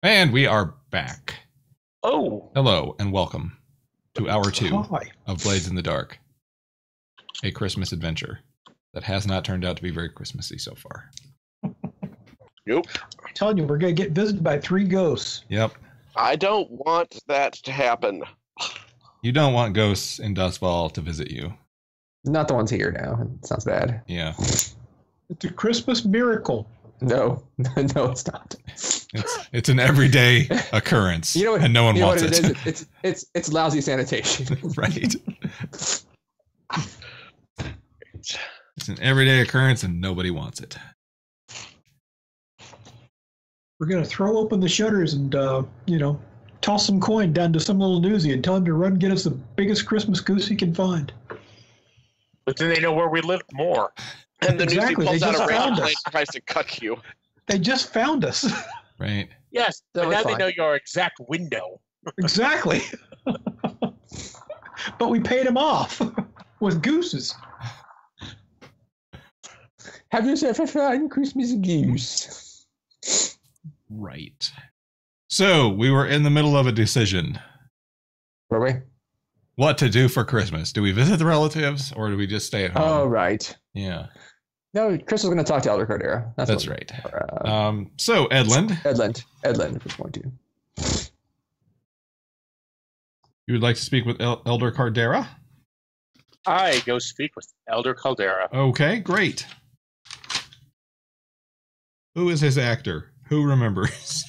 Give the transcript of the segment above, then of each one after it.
And we are back. Oh. Hello and welcome to Hour 2 Hi. of Blades in the Dark, a Christmas adventure that has not turned out to be very Christmassy so far. Nope. I'm telling you, we're going to get visited by 3 ghosts. Yep. I don't want that to happen. You don't want ghosts in Dustfall to visit you. Not the ones here now. It sounds bad. Yeah. It's a Christmas miracle. No, no, it's not. It's an everyday occurrence, You know what? and no one wants what it. Is? It's lousy sanitation. Right. It's an everyday occurrence, and nobody wants it. We're going to throw open the shutters and, toss some coin down to some little newsie and tell him to run and get us the biggest Christmas goose he can find. But then they know where we live more. And the Exactly, newsie pulls they out just a razor found blade us. and tries to cut you. They just found us. Right. Yes, That but was now they fine. know your exact window. Exactly. But we paid him off with gooses. Have yourself a fine Christmas goose. Right. So we were in the middle of a decision. Were we? What to do for Christmas? Do we visit the relatives or do we just stay at home? Oh, right. Yeah, No, Chris was going to talk to Elder Cordera. that's right. So Edlund, Edlund was going to. you would like to speak with Elder Cardera? I go speak with Elder Caldera. Okay, great. Who is his actor? Who remembers?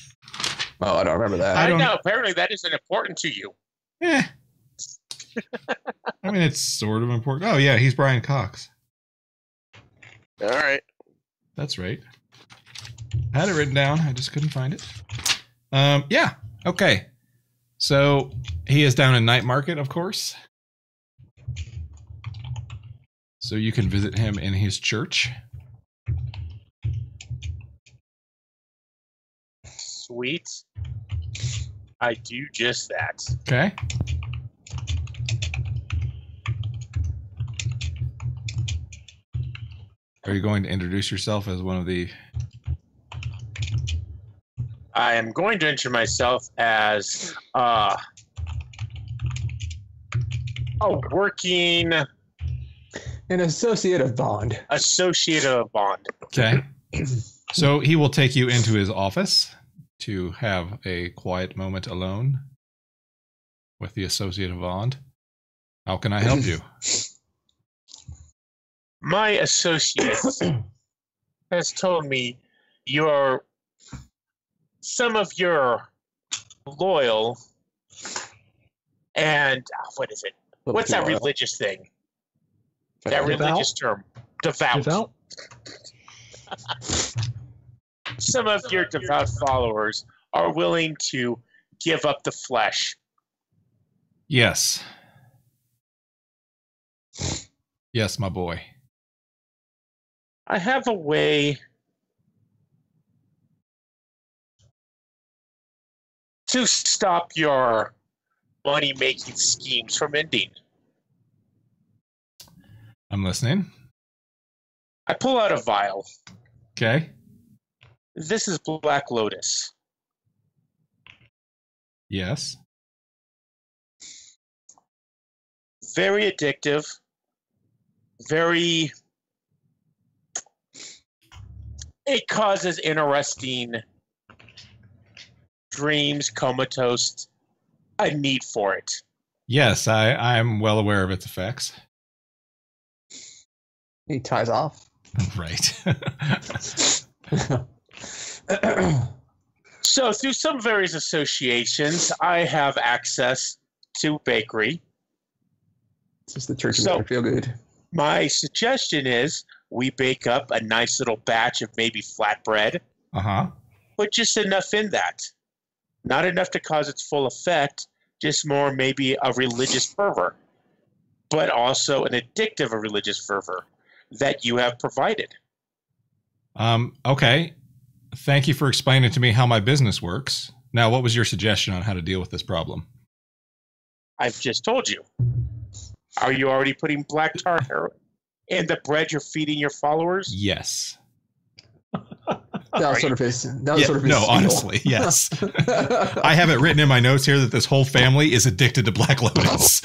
Oh, I don't remember that. I I don't- know, apparently that isn't important to you. Eh. I mean, it's sort of important. Oh, yeah, he's Brian Cox. All right. That's right. I had it written down. I just couldn't find it. Yeah. Okay. So he is down in Night Market, of course. So you can visit him in his church. Sweet. I do just that. Okay. Are you going to introduce yourself as one of the... I am going to enter myself as a working An associative bond. associate of Bond. Okay. So he will take you into his office to have a quiet moment alone with the associate of Bond. How can I help you? My associate has told me some of your loyal and what is it? What's that religious thing? That Devout? religious term. Devout. Devout? Some of your devout followers are willing to give up the flesh. Yes. Yes, my boy. I have a way to stop your money-making schemes from ending. I'm listening. I pull out a vial. Okay. This is Black Lotus. Yes. Very addictive. It causes interesting dreams, comatose, a need for it. Yes, I'm well aware of its effects. He ties off. Right. So through some various associations, I have access to bakery. This is the church of So- Feel Good. My suggestion is we bake up a nice little batch of maybe flatbread, Uh-huh. put just enough in that. Not enough to cause its full effect, just more maybe a religious fervor, but also an addictive religious fervor that you have provided. Okay. Thank you for explaining to me how my business works. Now, what was your suggestion on how to deal with this problem? I've just told you. Are you already putting black tar in the bread you're feeding your followers? Yes. That was sort of his. That was Yeah, sort of his. no, spiel. honestly, yes. I have it written in my notes here that this whole family is addicted to Black Lotus.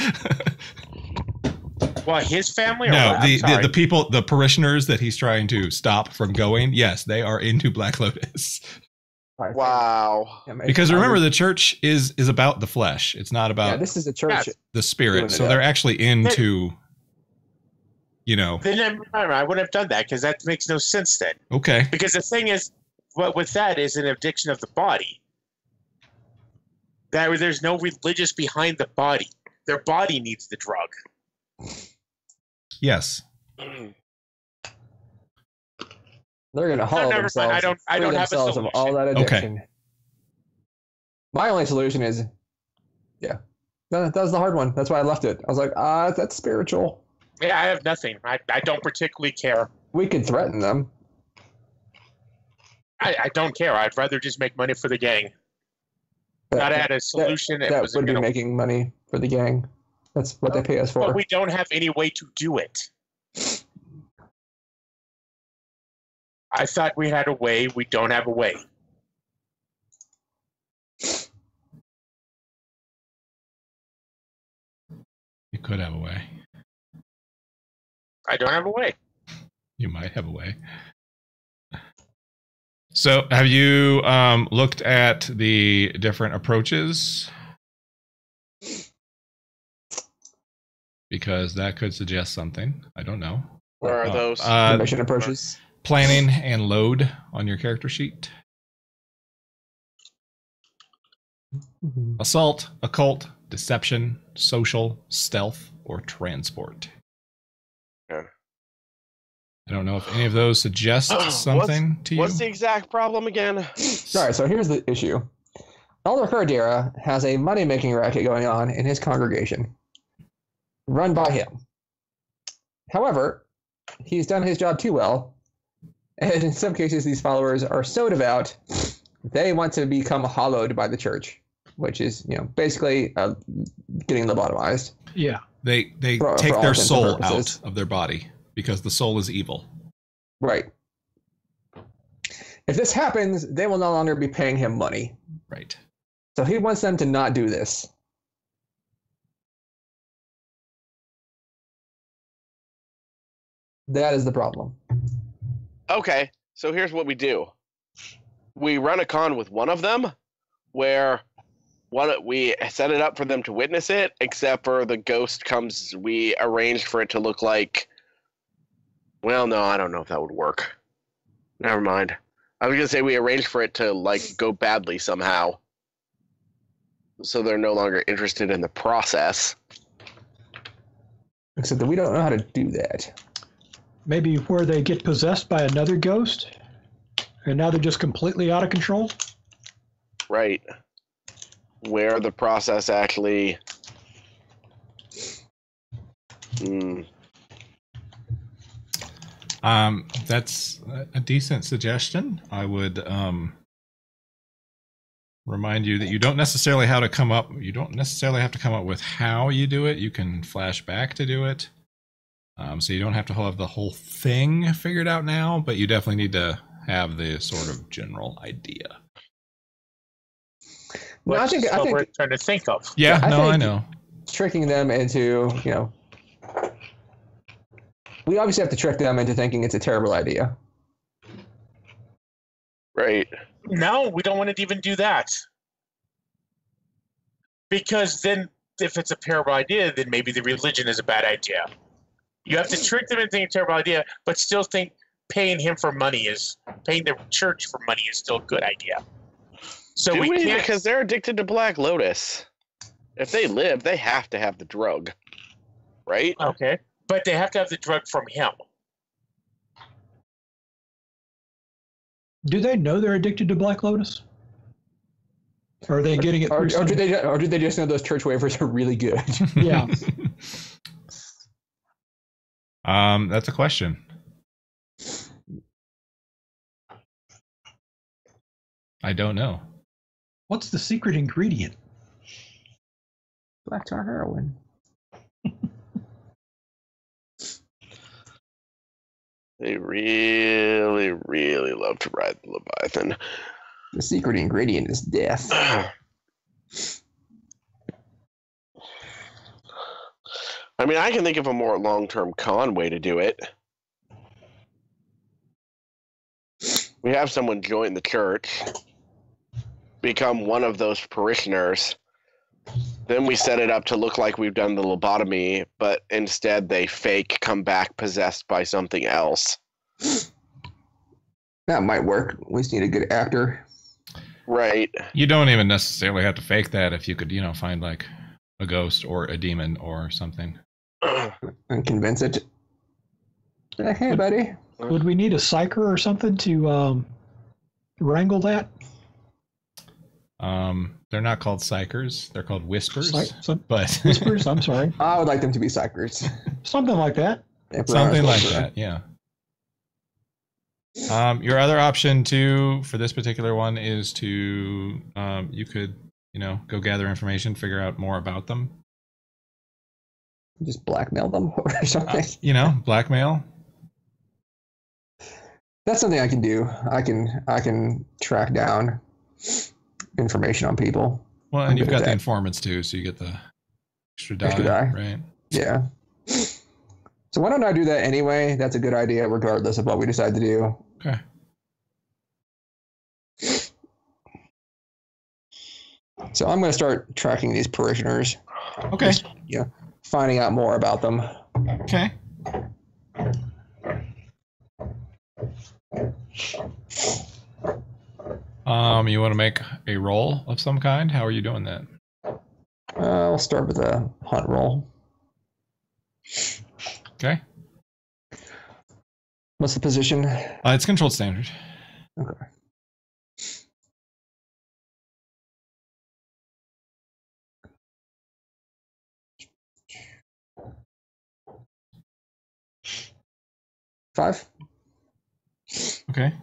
Well, his family? Or No, what? I'm sorry. the people, the parishioners that he's trying to stop from going, yes, they are into Black Lotus. Wow. Yeah, Because remember, the church is about the flesh. It's not yeah, about this is a church. Yeah. the Doing spirit. it So up. they're actually into, you know, Then I wouldn't have done that because that makes no sense then. okay. Because the thing is, what with that is an addiction of the body. That there's no religious behind the body. Their body needs the drug. Yes. They're going to hollow never mind. themselves. I don't free have a themselves of all that Okay. addiction. My only solution is, yeah, that was the hard one. That's why I left it. I was like, that's spiritual. Yeah, I have nothing. I don't particularly care. We could threaten them. I don't care. I'd rather just make money for the gang. Not add a solution. That would be making money for the gang. That's what they pay us for. But we don't have any way to do it. I thought we had a way. We don't have a way. You could have a way. I don't have a way. You might have a way. So, have you looked at the different approaches? Because that could suggest something. I don't know. Where are those? Mission approaches. Planning and load on your character sheet. Assault, occult, deception, social, stealth, or transport. Yeah. I don't know if any of those suggest something to you. What's the exact problem again? All right, so here's the issue. Elder Cardera has a money-making racket going on in his congregation, run by him. However, he's done his job too well, and in some cases, these followers are so devout, they want to become hollowed by the church, which is, basically getting lobotomized. Yeah. They For take all their intents and soul purposes. out of their body because the soul is evil. Right. If this happens, they will no longer be paying him money. Right. So he wants them to not do this. That is the problem. Okay, so here's what we do. We run a con with one of them, where we set it up for them to witness it, except for the ghost comes. We arranged for it to look like. Well, no, I don't know if that would work. Never mind. I was gonna say we arranged for it to go badly somehow, so they're no longer interested in the process. Except that we don't know how to do that. Maybe where they get possessed by another ghost, and now they're just completely out of control. Right. Where the process actually. That's a decent suggestion. I would remind you that you don't necessarily have to come up with how you do it. You can flash back to do it. So you don't have to have the whole thing figured out now, but you definitely need to have the sort of general idea. No, I think we're trying to think of. Yeah, I think know. tricking them into, we obviously have to trick them into thinking it's a terrible idea. Right. No, we don't want to even do that. Because then, if it's a terrible idea, then maybe the religion is a bad idea. You have to trick them into thinking it's a terrible idea, but still think paying the church for money is still a good idea. So Do we can't, because they're addicted to Black Lotus. If they live, they have to have the drug. Right? Okay. But they have to have the drug from him. Do they know they're addicted to Black Lotus? Or are they getting it Or through do they just know those church wafers are really good? Yeah. That's a question. I don't know. What's the secret ingredient? Black tar heroin. They really, really love to ride the Leviathan. The secret ingredient is death. I mean, I can think of a more long-term con way to do it. We have someone join the church, become one of those parishioners. Then we set it up to look like we've done the lobotomy, but instead they fake come back possessed by something else. That might work. We just need a good actor. Right. You don't even necessarily have to fake that if you could, find like a ghost or a demon or something. And convince it. Hey, buddy. Would we need a psyker or something to wrangle that? They're not called psychers. They're called whispers. But Whispers, I'm sorry. I would like them to be psychers. Something like that. Something like that, yeah. Your other option too for this particular one is to you could, go gather information, figure out more about them. Just blackmail them or something. Blackmail. That's something I can do. I can track down information on people. Well, and you've got the informants too, so you get the extra die, right? Yeah. So why don't I do that anyway? That's a good idea, regardless of what we decide to do. Okay. So I'm going to start tracking these parishioners. Okay. Yeah. Finding out more about them. Okay. You want to make a roll of some kind? How are you doing that? I'll start with a hunt roll. Okay. What's the position? It's controlled standard. Okay. Five. Okay.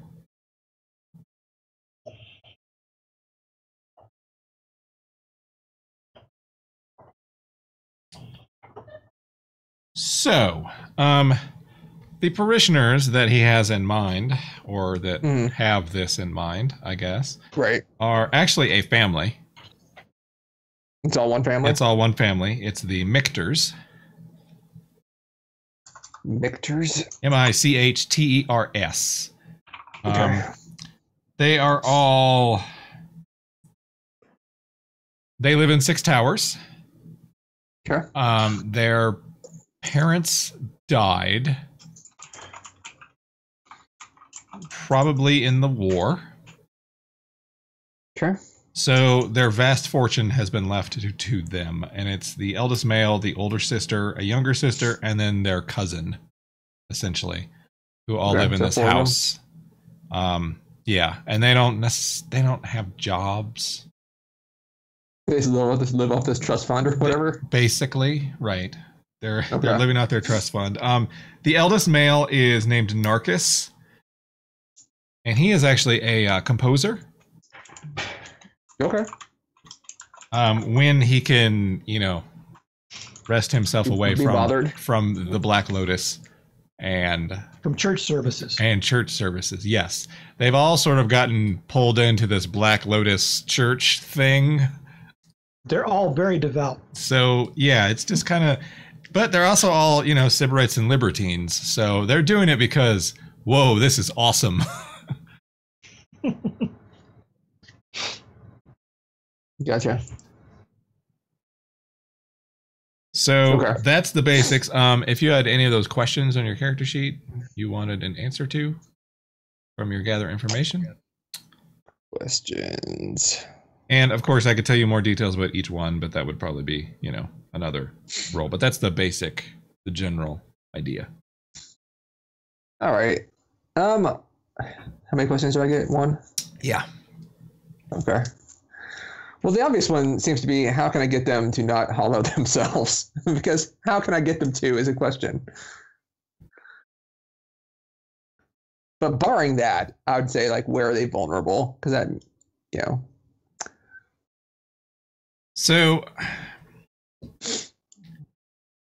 So, the parishioners that he has in mind, or that have this in mind, I guess, right, are actually a family. It's all one family? It's all one family. It's the Mictors. Mictors? Michters. Okay. They are all... They live in 6 towers. Okay. Their parents died probably in the war. Okay. So their vast fortune has been left to them, and it's the eldest male, the older sister, a younger sister, and then their cousin, essentially, who all live in this house. Yeah, and they don't have jobs. They just live off this trust fund or whatever. Basically, right. They're living out their trust fund. The eldest male is named Narcus, and he is actually a composer. Okay. When he can, rest himself away from the Black Lotus and from church services. Yes, they've all sort of gotten pulled into this Black Lotus church thing. They're all very devout. So yeah, it's just kind of, but they're also all Sybarites and libertines. So they're doing it because, whoa, this is awesome. Gotcha. So that's the basics. If you had any of those questions on your character sheet you wanted an answer to from your gather information. Questions. And of course I could tell you more details about each one, but that would probably be, another role. But that's the general idea. All right. How many questions do I get? 1? Yeah. Okay. Well, the obvious one seems to be, how can I get them to not hollow themselves? Because how can I get them to is a question. But barring that, I would say, where are they vulnerable? Because that, So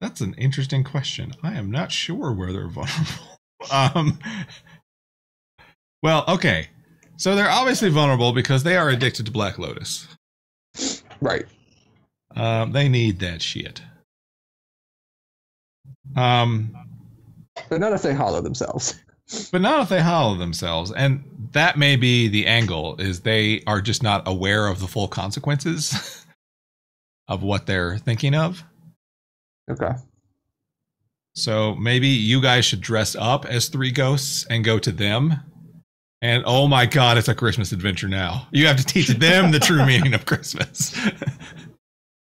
that's an interesting question. I am not sure where they're vulnerable. Um, well, okay. So they're obviously vulnerable because they are addicted to Black Lotus. Right. They need that shit. But not if they hollow themselves. But not if they hollow themselves. And that may be the angle, is they are just not aware of the full consequences of what they're thinking of. Okay. So maybe you guys should dress up as 3 ghosts and go to them. And oh my God, it's a Christmas adventure now. You have to teach them the true meaning of Christmas.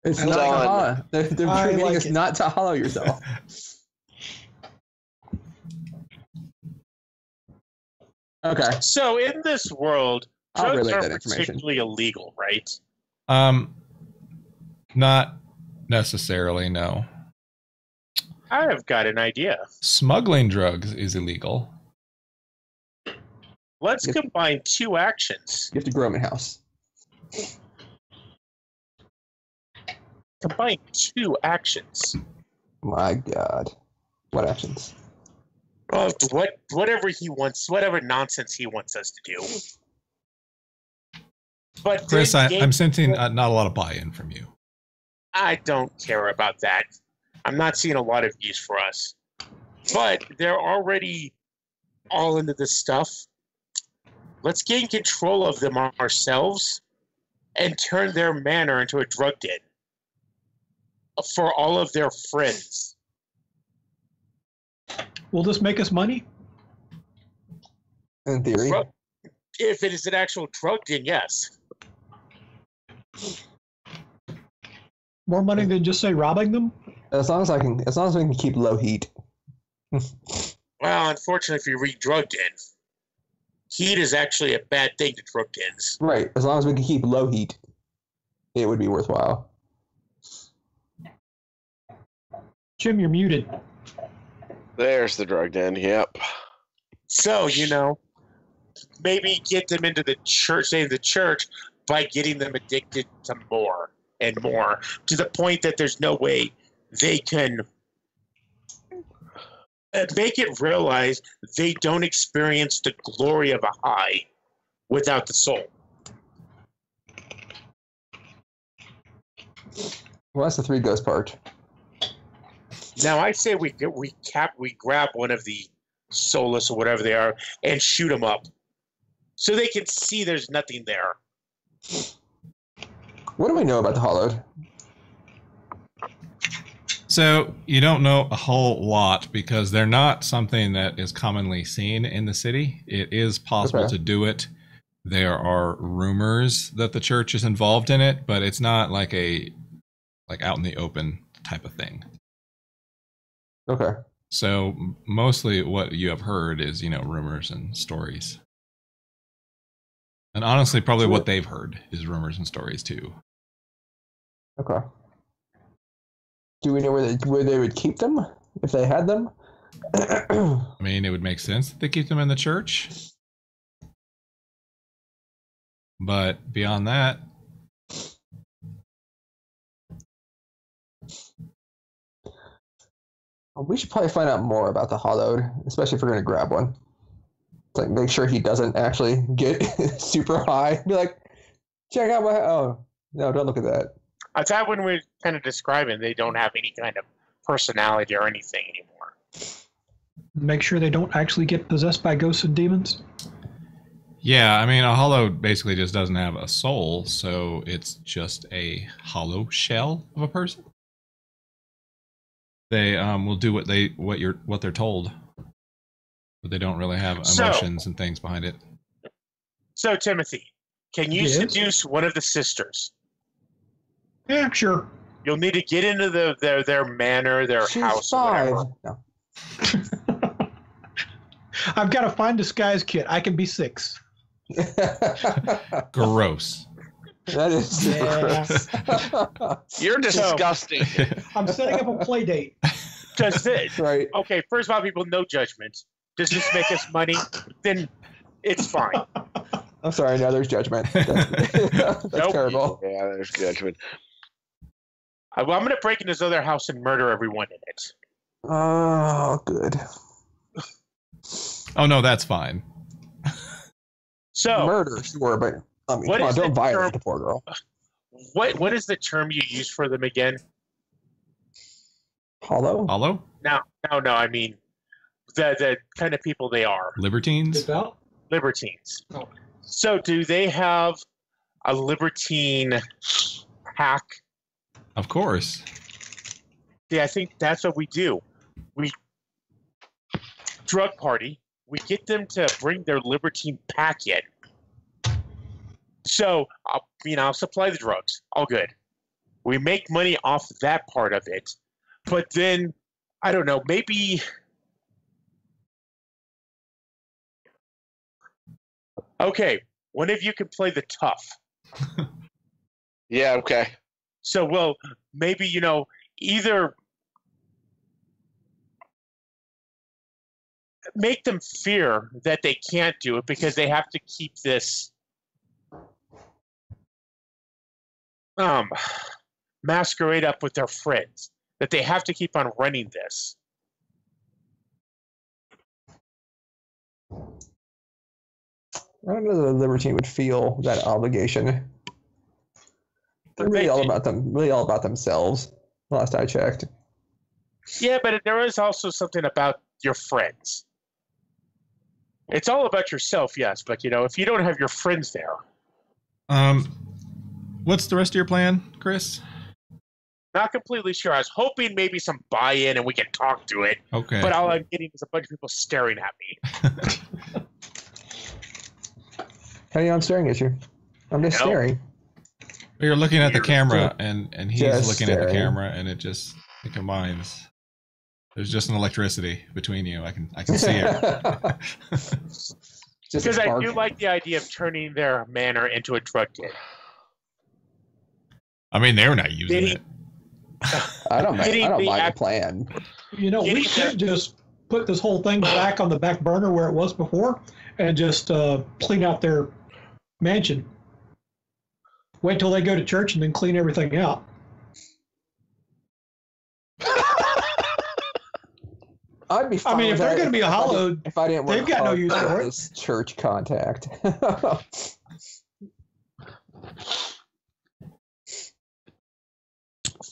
It's not to hollow. The true meaning is not to hollow yourself. Okay. So in this world, I'll drugs relay that are information. particularly illegal, right? Not necessarily, no. I have got an idea. Smuggling drugs is illegal. Let's combine 2 actions. You have to grow them in house. Combine 2 actions. My God. What actions? Whatever he wants, whatever nonsense he wants us to do. But Chris, I'm sensing not a lot of buy-in from you. I don't care about that. I'm not seeing a lot of use for us. But they're already all into this stuff. Let's gain control of them ourselves and turn their manor into a drug den for all of their friends. Will this make us money? In theory. If it is an actual drug den, yes. More money than just say robbing them? As long as we can keep low heat. Well, unfortunately, if you read drug den, heat is actually a bad thing to drug dens. Right. As long as we can keep low heat, it would be worthwhile. Jim, you're muted. There's the drug den. Yep. So, maybe get them into the church, save the church, by getting them addicted to more and more, to the point that there's no way they can make it realize they don't experience the glory of a high without the soul. Well, that's the 3 ghost part. Now, I say we grab one of the soulless or whatever they are and shoot them up, so they can see there's nothing there. What do we know about the hollowed? So you don't know a whole lot because they're not something that is commonly seen in the city. It is possible to do it. There are rumors that the church is involved in it, but it's not like out in the open type of thing. Okay. So mostly what you have heard is, rumors and stories. And honestly, probably what they've heard is rumors and stories too. Okay. Do we know where they would keep them if they had them? I mean, it would make sense that they keep them in the church. But beyond that, we should probably find out more about the hollowed, especially if we're going to grab one. Like, make sure he doesn't actually get super high. Be like, check out my... Oh, no, don't look at that. I thought when we were kind of describing, they don't have any kind of personality or anything anymore. Make sure they don't actually get possessed by ghosts and demons? yeah, I mean, a hollow basically just doesn't have a soul, so it's just a hollow shell of a person. They will do what they're told, but they don't really have emotions and things behind it. So, Timothy, can you seduce one of the sisters? Yeah, sure. You'll need to get into their manor, their house, or whatever. No. I've got a fine disguise kit. I can be 6. Gross. That is super gross. You're disgusting. I'm setting up a play date. Does this, Right. okay, first of all, people, no judgment. Does this make us money? Then it's fine. I'm sorry, now there's judgment. That's Nope. terrible. Yeah, there's judgment. Well, I'm going to break into this other house and murder everyone in it. Oh, good. Oh no, that's fine. So Murder, sure, but I mean, What come on, is don't the violate term- the poor girl. what is the term you use for them again? Hollow? Hollow? No, I mean the kind of people they are. Libertines? Devout? Libertines. Oh. So do they have a libertine pack? Of course. Yeah, I think that's what we do. We drug party. We get them to bring their libertine pack in. So, I'll supply the drugs. All good. We make money off that part of it. But then, I don't know, maybe... Okay, one of you can play the tough. Yeah, okay. So, well, maybe, either make them fear that they can't do it because they have to keep this masquerade up with their friends, that they have to keep on running this. I don't know that a libertine would feel that obligation. They're really all about themselves. Last I checked. Yeah, but there is also something about your friends. It's all about yourself, yes, but if you don't have your friends there. What's the rest of your plan, Chris? Not completely sure. I was hoping maybe some buy-in and we can talk to it. Okay. But all I'm getting is a bunch of people staring at me. Hey, I'm staring at you. I'm just staring. You're looking at the camera, and he's Just looking at the staring. camera, and it combines. There's just an electricity between you. I can see it. Just a Because I spark. do like the idea of turning their manor into a drug den. I mean, they're not using Did he- it. I don't mind Getting the the plan. We Getting should just put this whole thing back on the back burner where it was before and just clean out their mansion. Wait till they go to church and then clean everything out. I'd be fine I mean, if with they're that going to be hollowed, if I didn't work they've got no hard use for it. this church contact.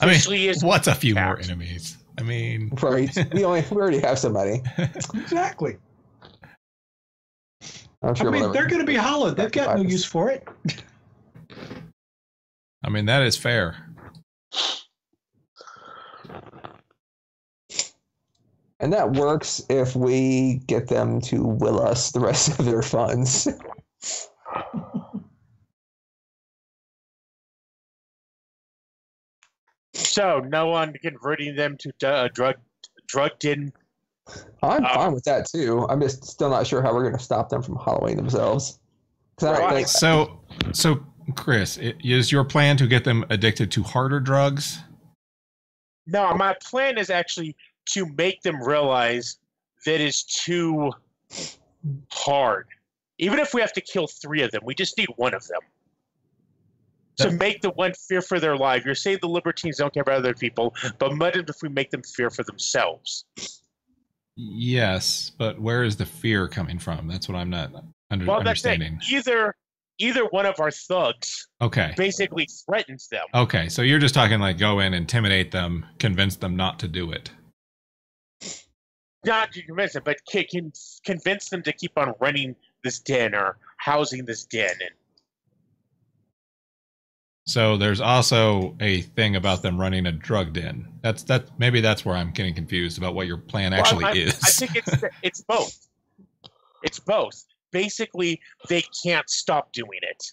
I mean, Officially is what's a few more tax. enemies? I mean, Right. We already have somebody. Exactly. I'm sure I mean, whatever. they're going to be hollowed. They've got no use for it. I mean that is fair. And that works if we get them to will us the rest of their funds. So, no one converting them to drug den. I'm fine with that too. I'm just still not sure how we're going to stop them from hollowing themselves. 'Cause I don't Right. think So Chris, is your plan to get them addicted to harder drugs? No, my plan is actually to make them realize that it's too hard. Even if we have to kill 3 of them, we just need 1 of them. To make the one fear for their life. You're saying the libertines don't care about other people, but what if we make them fear for themselves? Yes, but where is the fear coming from? That's what I'm not understanding. Either one of our thugs Okay. basically threatens them. Okay, so you're just talking like go in, intimidate them, convince them not to do it. Not to convince them, but can convince them to keep on running this den or housing this den. And So there's also a thing about them running a drug den. Maybe that's where I'm getting confused about what your plan actually is. I think it's both. It's both. Basically, they can't stop doing it.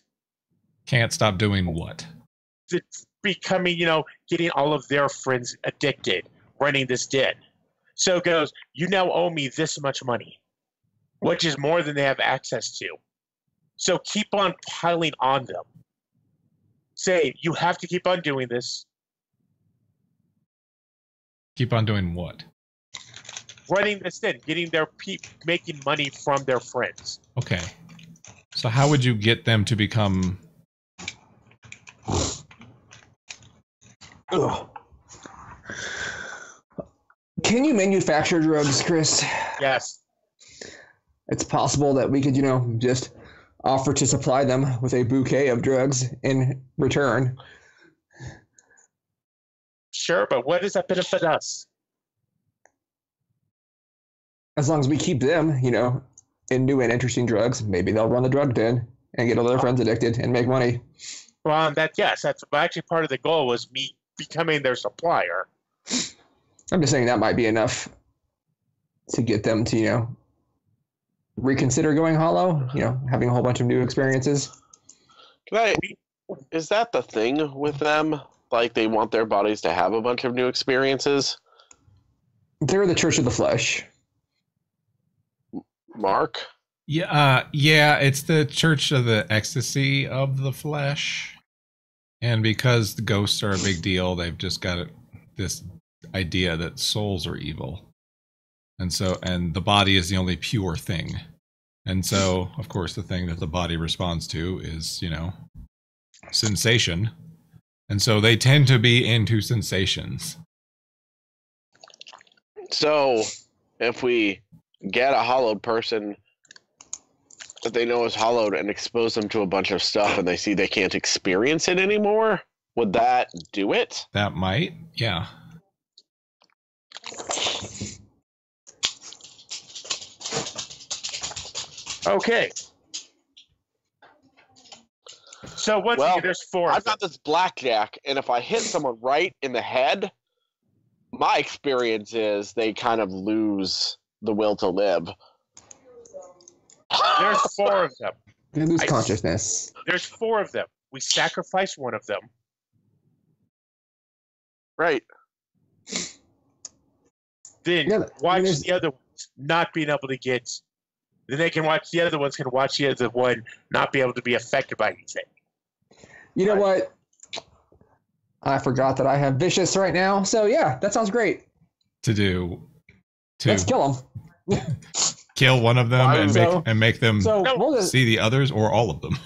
Can't stop doing what? It's becoming, getting all of their friends addicted, running this den. So it goes, you now owe me this much money, which is more than they have access to. So keep on piling on them. Say, you have to keep on doing this. Keep on doing what? Running this den, getting making money from their friends. Okay. So how would you get them to become... Ugh. Can you manufacture drugs, Chris? Yes. It's possible that we could, just offer to supply them with a bouquet of drugs in return. Sure, but what does that benefit us? As long as we keep them, in new and interesting drugs, maybe they'll run the drug den and get all their friends addicted and make money. Well, that's actually part of the goal was me becoming their supplier. I'm just saying that might be enough to get them to, reconsider going hollow, having a whole bunch of new experiences. Is that the thing with them? Like they want their bodies to have a bunch of new experiences? They're the Church of the Flesh. Mark? Yeah, it's the Church of the Ecstasy of the Flesh. And because the ghosts are a big deal, they've just got this idea that souls are evil. And the body is the only pure thing. And so, of course, the thing that the body responds to is, sensation. And so they tend to be into sensations. So, if we get a hollowed person that they know is hollowed and expose them to a bunch of stuff and they see they can't experience it anymore, would that do it? That might, yeah. Okay. So once again, there's four. I've got this blackjack, and if I hit someone right in the head, my experience is they kind of lose the will to live. There's four of them. They lose consciousness. There's four of them. We sacrifice one of them. Right. Then watch the other ones not being able to get. Then they can watch the other ones. Can watch the other one not be able to be affected by anything. You know what? I forgot that I have vicious right now. So yeah, that sounds great. Let's kill them. Kill one of them and make them see the others, or all of them.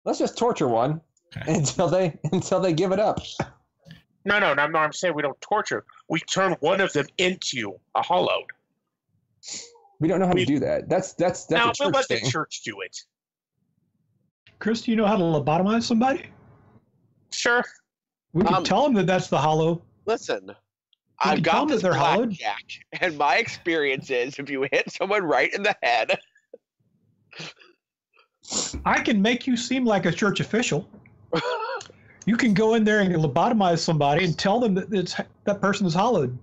Let's just torture one until they give it up. No, I'm saying we don't torture. We turn one of them into a hollowed. We don't know how to do that. That's now a church we'll let thing. the church do it. Chris, do you know how to lobotomize somebody? Sure. We can tell them that that's the hollow. Listen, I've got this hollowed, blackjack, and my experience is if you hit someone right in the head, I can make you seem like a church official. You can go in there and lobotomize somebody and tell them that that person is hollowed.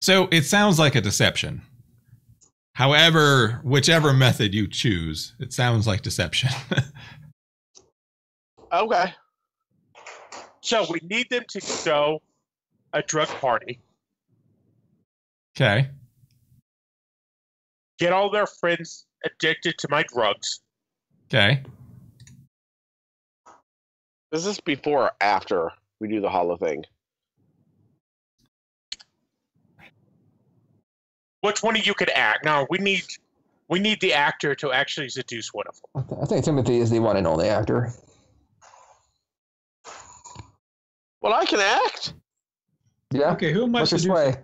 So it sounds like a deception. However, whichever method you choose, it sounds like deception. Okay. So we need them to throw a drug party. Okay. Get all their friends addicted to my drugs. Okay. Is this before or after we do the hollow thing? Which one of you could act? Now we need the actor to actually seduce one of them. I think Timothy is the one and only actor. Well, I can act. Yeah. Okay, who am I What's your seducing? sway?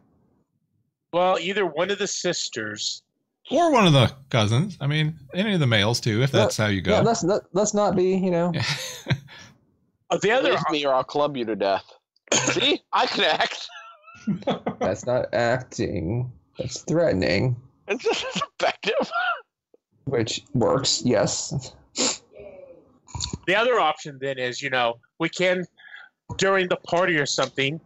Well, either one of the sisters. Or one of the cousins. I mean, any of the males too, if that's how you go. Yeah, let's not be, The other Leave me or I'll club you to death. See? I can act. That's not acting. That's threatening. It's just as effective. Which works, yes. The other option then is, we can, during the party or something,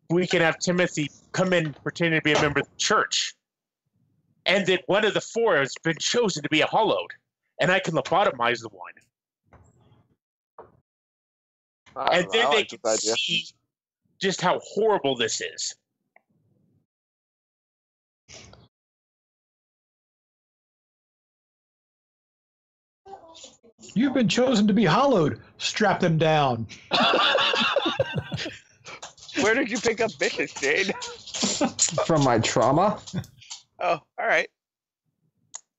we can have Timothy come in pretending to be a member of the church. And then one of the four has been chosen to be a hollowed. And I can lobotomize the one. And then they can see just how horrible this is. You've been chosen to be hollowed. Strap them down. Where did you pick up vicious, Jade? From my trauma. Oh, all right.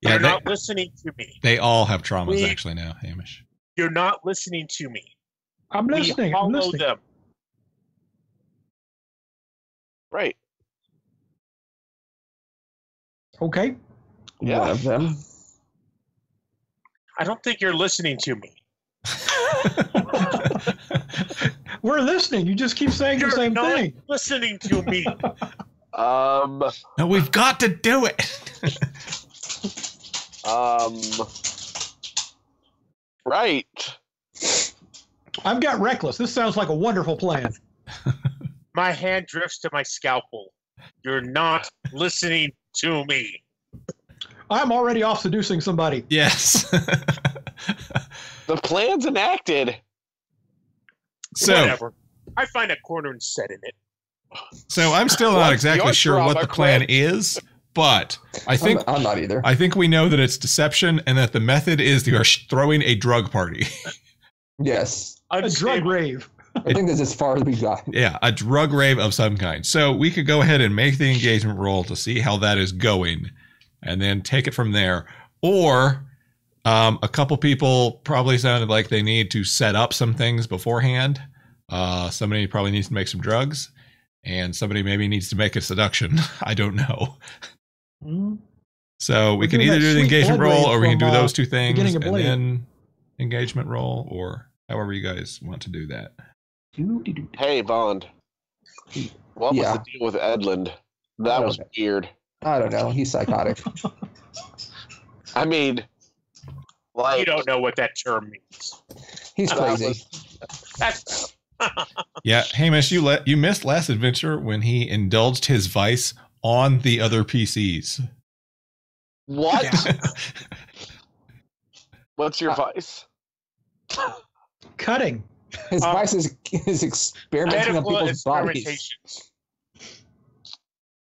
Yeah, You're not listening to me. They all have traumas actually now, Hamish. You're not listening to me. I'm listening. I'm Follow listening. them. Right. Okay. Yeah. One of them. I don't think you're listening to me. We're listening. You just keep saying You're the same not thing. listening to me. No, we've got to do it. Right. I've got reckless. This sounds like a wonderful plan. My hand drifts to my scalpel. You're not listening to me. I'm already off seducing somebody. Yes. The plan's enacted. So, Whatever. I find a corner and set in it. so I'm still not What's exactly your sure what drama, the plan Quinn? is, but I think I'm not either. I think we know that it's deception and that the method is you are throwing a drug party. Yes. A drug rave. I think that's as far as we got. Yeah, a drug rave of some kind. So we could go ahead and make the engagement roll to see how that is going and then take it from there. Or a couple people probably sounded like they need to set up some things beforehand. Somebody probably needs to make some drugs and somebody maybe needs to make a seduction. I don't know. Mm. So we We're can doing either that do the sweet engagement blood roll rave or we can from, do those two things beginning of and Blade. then engagement roll or however you guys want to do that. Hey, Bond. What Yeah. was the deal with Edlund? That was weird. I don't know. He's psychotic. I mean, like, You don't know what that term means. He's that crazy. was- That's Yeah, Hamish, you missed last adventure when he indulged his vice on the other PCs. what? Yeah. What's your vice? Cutting. His vice is experimenting on medical people's bodies. experimentations.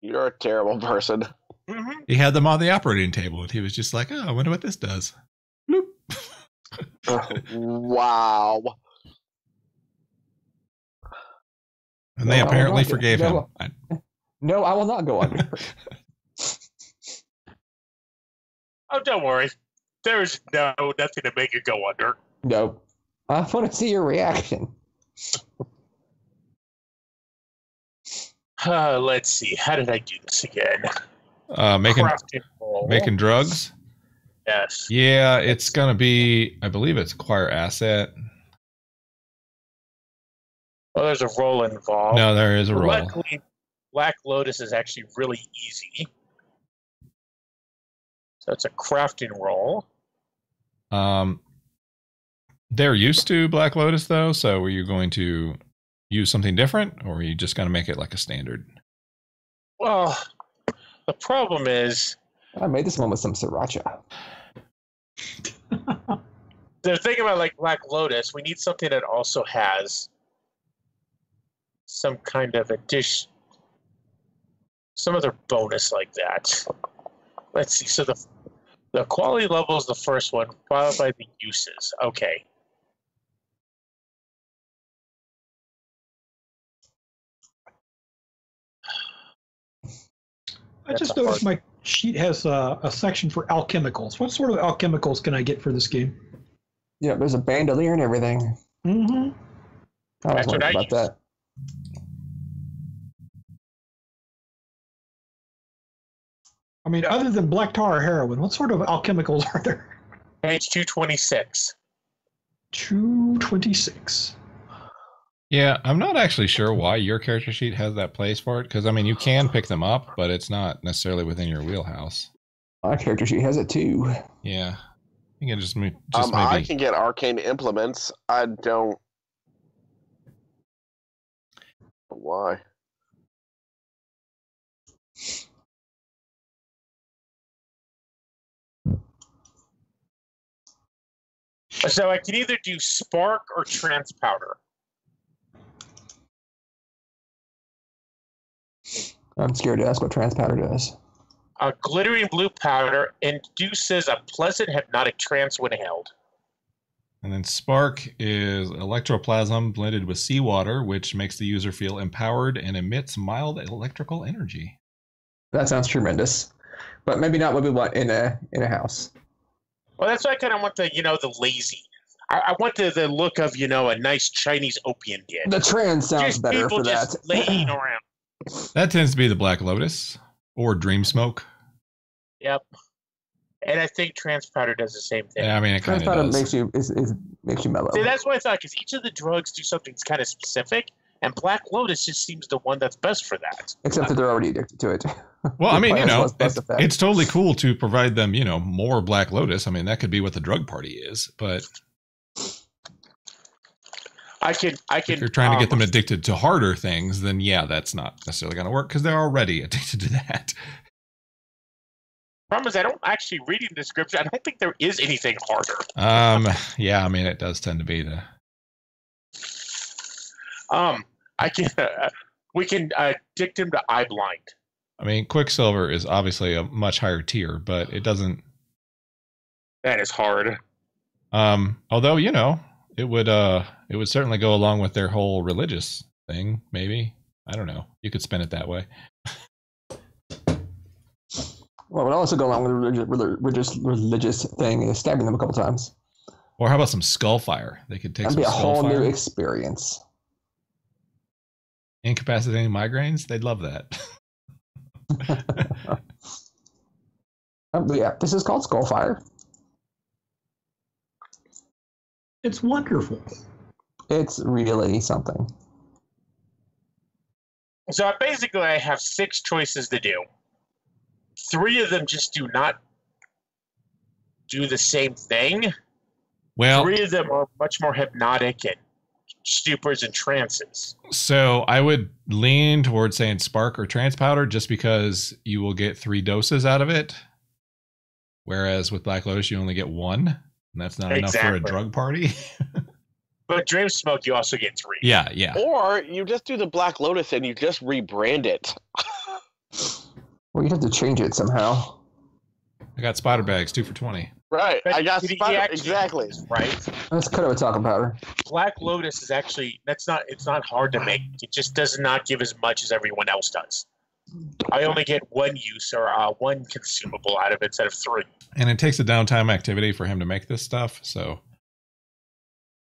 You're a terrible person. Mhm. He had them on the operating table, and he was just like, "Oh, I wonder what this does." Bloop. Wow. And they No, I will apparently not go- forgave no. him. No, I will not go under. Oh, don't worry. There's nothing to make it go under. No. I want to see your reaction. Let's see. How did I do this again? Making Crafting roll. making drugs. Yes. Yeah, it's gonna be. I believe it's acquire asset. Well, there's a roll involved. No, there is a roll. Luckily, Black Lotus is actually really easy. So it's a crafting roll. They're used to Black Lotus though. So were you going to use something different, or are you just gonna make it like a standard? Well, the problem is I made this one with some sriracha. the thing about like Black Lotus, we need something that also has some kind of addition, some other bonus like that. Let's see. So the quality level is the first one, followed by the uses. Okay. I just noticed my sheet has a section for alchemicals. What sort of alchemicals can I get for this game? Yeah, there's a bandolier and everything. Mm-hmm. I was That's what wondering I about use. that. I mean, other than black tar or heroin, what sort of alchemicals are there? Page 226. 226. Yeah, I'm not actually sure why your character sheet has that place for it. Because I mean, you can pick them up, but it's not necessarily within your wheelhouse. My character sheet has it too. Yeah, you can just maybe. I can get arcane implements. I don't. Why? So I can either do spark or trance powder. I'm scared to ask what trans powder does. A glittering blue powder induces a pleasant hypnotic trance when held. And then Spark is electroplasm blended with seawater, which makes the user feel empowered and emits mild electrical energy. That sounds tremendous, but maybe not what we want in a house. Well, that's why I kind of want the lazy. I want the look of, a nice Chinese opium den. The trans sounds Just better people for that. just laying around. That tends to be the Black Lotus or Dream Smoke. Yep. And I think trans powder does the same thing. Yeah, I mean, it kind Trans of powder does. makes you mellow. See, that's what I thought, because each of the drugs do something kind of specific, and Black Lotus just seems the one that's best for that. Except that they're already addicted to it. Well, I mean, It has less effect. it's totally cool to provide them, more Black Lotus. I mean, that could be what the drug party is, but I can. if you're trying to get them addicted to harder things, then yeah, that's not necessarily going to work because they're already addicted to that. Problem is, I don't actually reading the description. I don't think there is anything harder. Yeah, I mean, it does tend to be the. I can. We can addict him to eye blind. I mean, Quicksilver is obviously a much higher tier, but it doesn't. That is hard. Although it would certainly go along with their whole religious thing. Maybe, I don't know. You could spin it that way. Well, it would also go along with the religious thing is stabbing them a couple times. Or how about some Skullfire? They could take That'd some be a whole new Skullfire. experience. Incapacitating migraines? They'd love that. Yeah, this is called Skullfire. It's wonderful. It's really something. So basically, I have 6 choices to do. 3 of them just do not do the same thing. Well, 3 of them are much more hypnotic and stupors and trances. so I would lean towards saying Spark or Trance Powder just because you will get 3 doses out of it. Whereas with Black Lotus, you only get 1. And that's not enough for a drug party. But Dream Smoke, you also get 3. Yeah. Or you just do the Black Lotus and you just rebrand it. Well, you'd have to change it somehow. I got spider bags, 2 for $20. Right. But I got he spider. actually Exactly. is, right? Let's cut it with talcum powder. Black Lotus is actually it's not hard to make. It just does not give as much as everyone else does. I only get 1 use or 1 consumable out of it instead of 3. And it takes a downtime activity for him to make this stuff, so.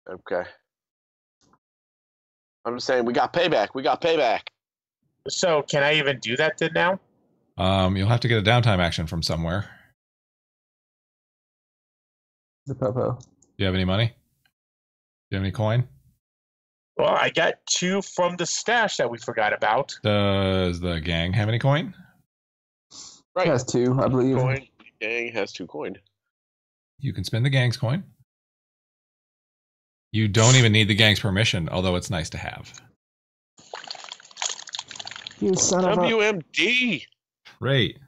Okay. I'm just saying, we got payback. We got payback. So can I even do that then now? You'll have to get a downtime action from somewhere. The popo. Do you have any money? Do you have any coin? Well, I got 2 from the stash that we forgot about. Does the gang have any coin? Right. It has 2, I believe. Coin. Gang has 2 coin. You can spend the gang's coin. You don't even need the gang's permission, although it's nice to have. You son of a... WMD. Great.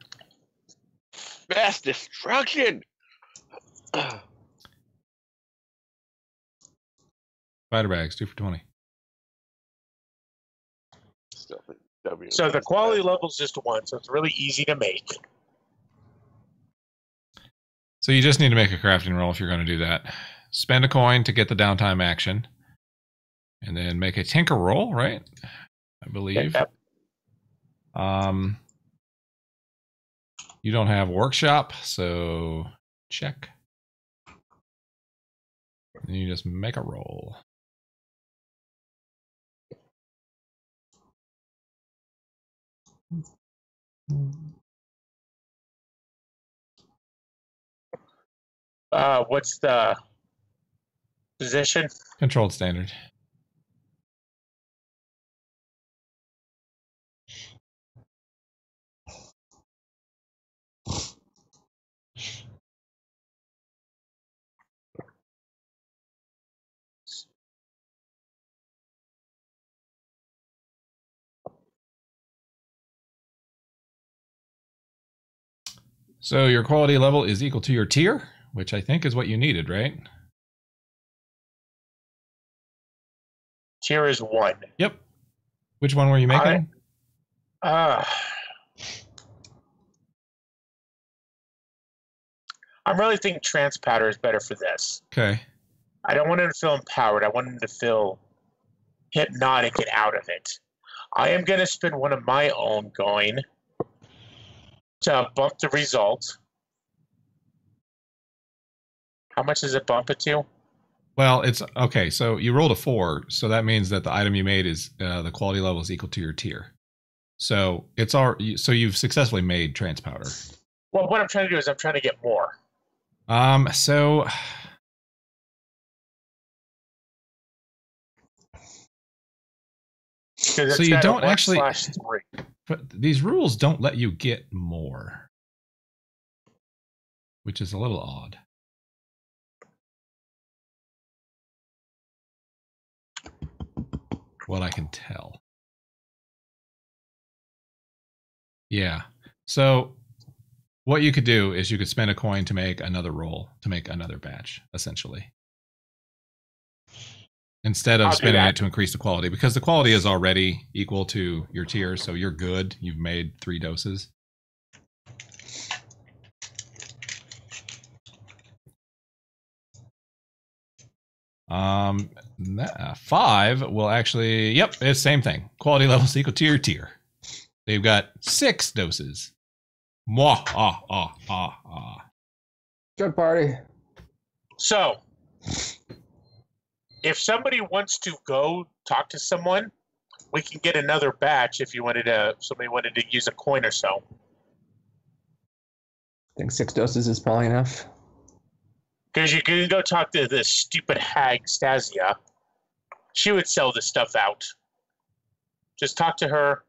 Mass destruction. Spider bags, 2 for $20. Still think WMD. So the quality level is just 1, so it's really easy to make. So you just need to make a crafting roll if you're going to do that. Spend a coin to get the downtime action. And then make a tinker roll, right? I believe. Yep. You don't have workshop, so check. And you just make a roll. What's the position? Controlled standard. So your quality level is equal to your tier, which I think is what you needed, right? Tier is 1. Yep. Which one were you making? I'm really thinking trance powder is better for this. Okay. I don't want him to feel empowered. I want him to feel hypnotic and out of it. I am going to spend one of my own going to bump the result. How much does it bump it to? Well, it's okay. So you rolled a 4, so that means that the item you made is the quality level is equal to your tier. So it's all. So you've successfully made trance powder. Well, what I'm trying to do is I'm trying to get more. So you don't actually. /3. But these rules don't let you get more, which is a little odd. What I can tell. Yeah. So what you could do is you could spend a coin to make another roll, to make another batch, essentially. Instead of spending it to increase the quality, because the quality is already equal to your tier, so you're good. You've made 3 doses. That, 5 will actually, yep, it's same thing. Quality levels equal to your tier. They've got 6 doses. Good party. So, if somebody wants to go talk to someone, we can get another batch if somebody wanted to use a coin or so. I think 6 doses is probably enough. Because you can go talk to this stupid hag, Stasia. She would sell this stuff out. Just talk to her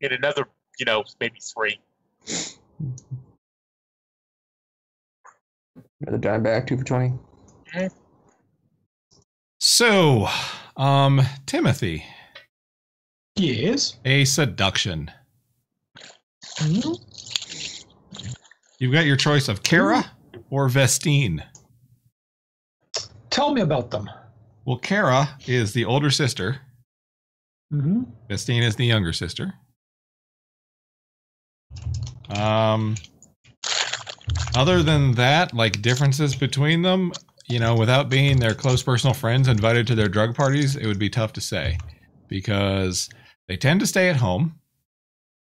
in another, maybe 3. Another dime back, 2 for 20. Okay. So, Timothy. Yes. A seduction. Mm-hmm. You've got your choice of Kara or Vestine. Tell me about them. Well, Kara is the older sister. Mm-hmm. Vestine is the younger sister. Other than that, like differences between them, without being their close personal friends invited to their drug parties, it would be tough to say because they tend to stay at home,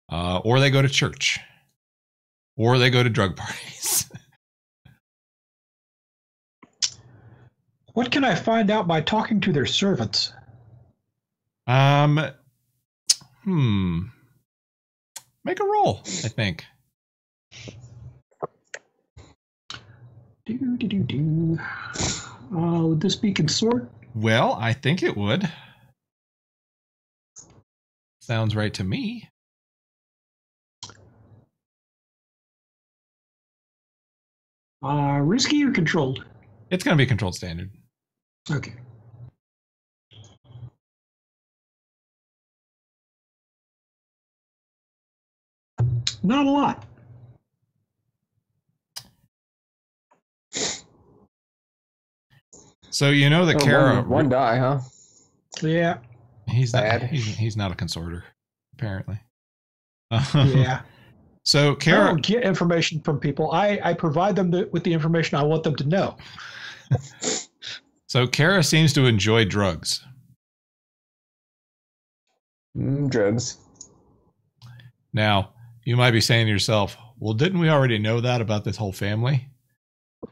or they go to church, or they go to drug parties. What can I find out by talking to their servants? Make a roll, I think. Would this be consort? Well, I think it would. Sounds right to me. Risky or controlled? It's going to be controlled standard. Okay. Not a lot. So that Kara one die, huh? Yeah. He's Bad. not. He's not a consorter, apparently. Yeah. So I Kara don't get information from people. I provide them with the information I want them to know. So Kara seems to enjoy drugs. Drugs. Now, you might be saying to yourself, well, didn't we already know that about this whole family?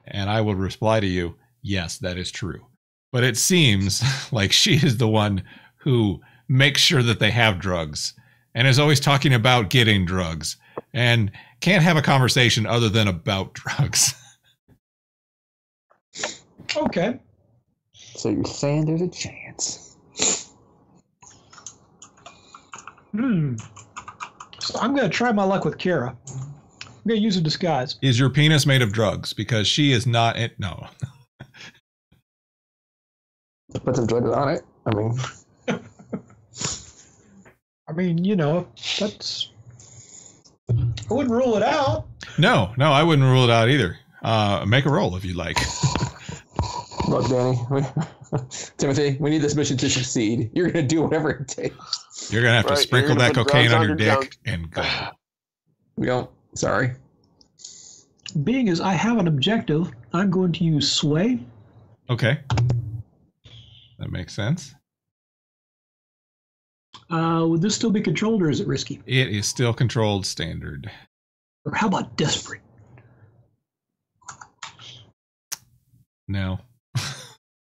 And I would reply to you, yes, that is true. But it seems like she is the one who makes sure that they have drugs and is always talking about getting drugs and can't have a conversation other than about drugs. Okay. So you're saying there's a chance. So I'm going to try my luck with Kara. I'm going to use a disguise. Is your penis made of drugs? Because she is not. No. Put some drugs on it. I mean, that's. I wouldn't rule it out. No, I wouldn't rule it out either. Make a roll if you like. Look, Danny. Timothy, we need this mission to succeed. You're going to do whatever it takes. You're going to have to sprinkle that cocaine on your dick junk. and go. We don't. Sorry. Being as I have an objective, I'm going to use sway. Okay. That makes sense. Would this still be controlled or is it risky? It is still controlled standard. Or how about desperate? No.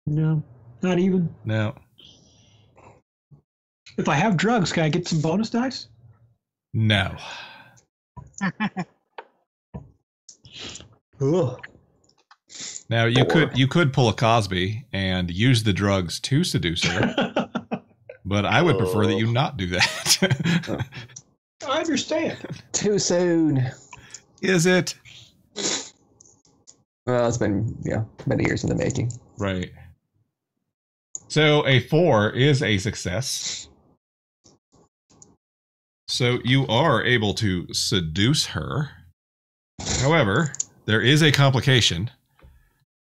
No, not even. No. If I have drugs, can I get some bonus dice? No. Ugh. Now you could pull a Cosby and use the drugs to seduce her, but I would prefer that you not do that. I understand. Too soon. Is it? Well, it's been many years in the making. Right. So a 4 is a success. So you are able to seduce her. However, there is a complication,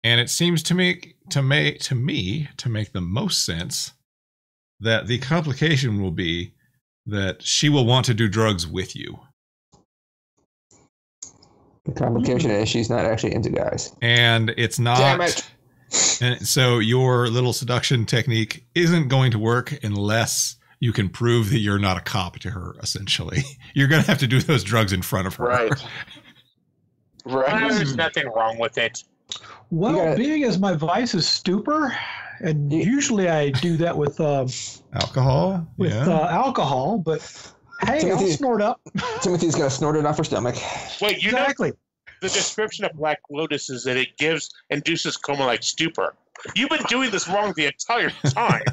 and it seems to me to make the most sense that the complication will be that she will want to do drugs with you. The complication is she's not actually into guys. And it's not. Damn it. And so your little seduction technique isn't going to work unless you can prove that you're not a cop to her, essentially. You're going to have to do those drugs in front of her. Right. Right. There's nothing wrong with it. Well, being as my vice is stupor, and usually I do that with Alcohol? alcohol, but hey, I'll snort up. Timothy's going to snort it off her stomach. Wait, you Exactly. know the description of Black Lotus is that it induces coma-like stupor. You've been doing this wrong the entire time.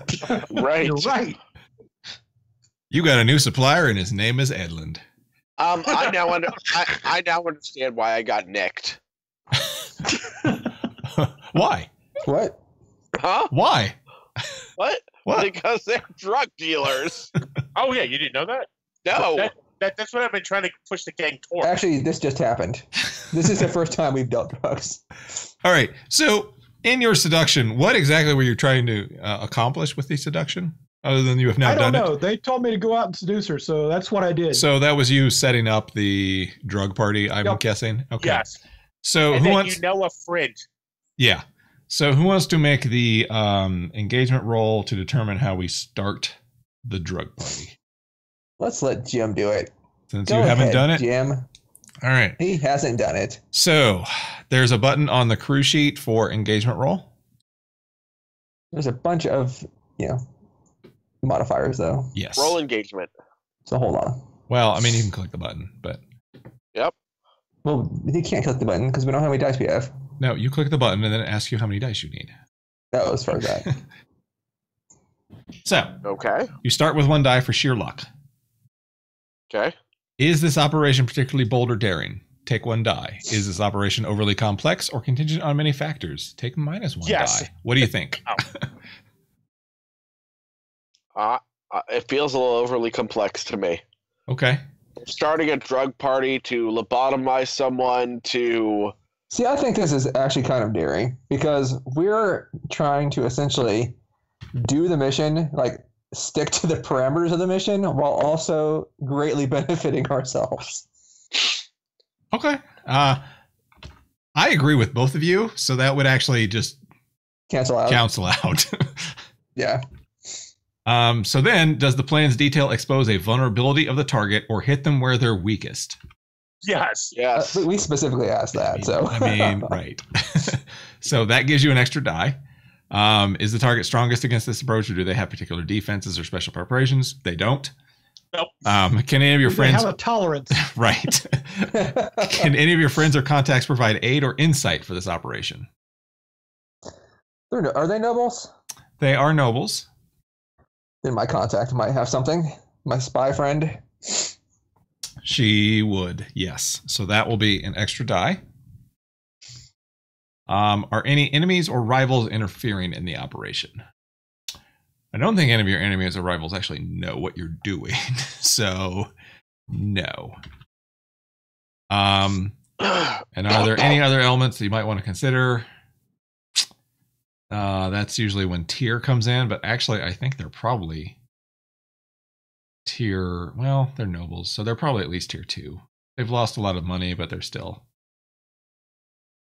Right. You're right. You got a new supplier, and his name is Edlund. I now understand why I got nicked. Why? What? Huh? Why? What? Because they're drug dealers. Oh yeah, you didn't know that? No. That's what I've been trying to push the gang towards. Actually, this just happened. This is the first time we've dealt drugs. All right. So in your seduction, what exactly were you trying to accomplish with the seduction? Other than you have now done it? I don't know. They told me to go out and seduce her, so that's what I did. So that was you setting up the drug party, I'm guessing? Okay. Yes. So And who then wants... you know a friend. Yeah. So who wants to make the engagement roll to determine how we start the drug party? Let's let Jim do it. Since Go you haven't ahead, done it? Jim. All right. He hasn't done it. So there's a button on the crew sheet for engagement roll. There's a bunch of, modifiers, though. Yes. Roll engagement. So hold on. Well, I mean, you can click the button, but... Yep. Well, you can't click the button because we don't know how many dice we have. No, you click the button and then it asks you how many dice you need. Oh, as far as that. So, Okay. you start with 1 die for sheer luck. Okay. Is this operation particularly bold or daring? Take 1 die. Is this operation overly complex or contingent on many factors? Take -1 Yes. die. What do you think? It feels a little overly complex to me. Okay. Starting a drug party to lobotomize someone to... See, I think this is actually kind of daring because we're trying to essentially do the mission, like stick to the parameters of the mission while also greatly benefiting ourselves. Okay. I agree with both of you, so that would actually just Cancel out. Yeah. So then, does the plan's detail expose a vulnerability of the target or hit them where they're weakest? Yes. Yes. We specifically asked that, so. I mean, right. So that gives you an extra die. Is the target strongest against this approach, or do they have particular defenses or special preparations? They don't. Nope. Can any of your friends have a tolerance? Right? Can any of your friends or contacts provide aid or insight for this operation? Are they nobles? They are nobles. Then my contact might have something. My spy friend. She would, yes. So that will be an extra die. Are any enemies or rivals interfering in the operation? I don't think any of your enemies or rivals actually know what you're doing. So, no. And are there any other elements that you might want to consider? That's usually when tier comes in, but actually I think they're probably tier, well, they're nobles, so they're probably at least tier 2. They've lost a lot of money, but they're still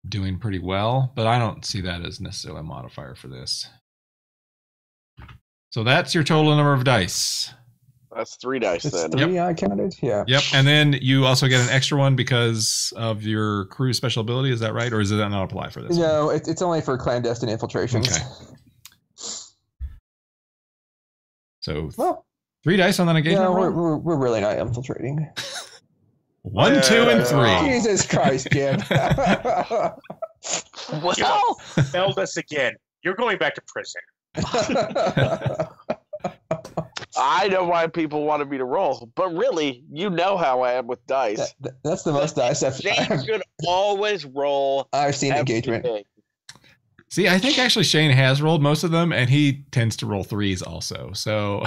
doing pretty well, but I don't see that as necessarily a modifier for this. So that's your total number of dice. That's 3 dice It's then. 3 I counted? Yeah. Yep, and then you also get an extra one because of your crew's special ability, is that right? Or does that not apply for this one? No, it's only for clandestine infiltrations. Okay. So Well, 3 dice on that engagement yeah, roll? we're really not infiltrating. 1, 2, and 3. Jesus Christ, Jim. Well, Failed us again. You're going back to prison. I know why people wanted me to roll, but really, you know how I am with dice. That's the most dice Shane should always roll. I've seen engagement. everything. See, I think actually Shane has rolled most of them, and he tends to roll 3s also. So,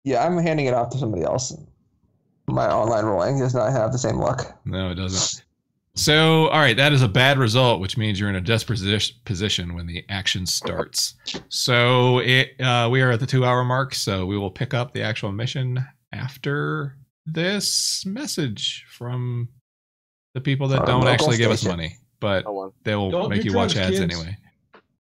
Yeah, I'm handing it off to somebody else. My online rolling does not have the same luck. no, it doesn't. So, all right, that is a bad result, which means you're in a desperate position when the action starts. So, we are at the 2-hour mark, so we will pick up the actual mission after this message from the people that Our don't local actually give us station. money, but Oh, well. they will Don't make do you watch drugs, ads kids. anyway.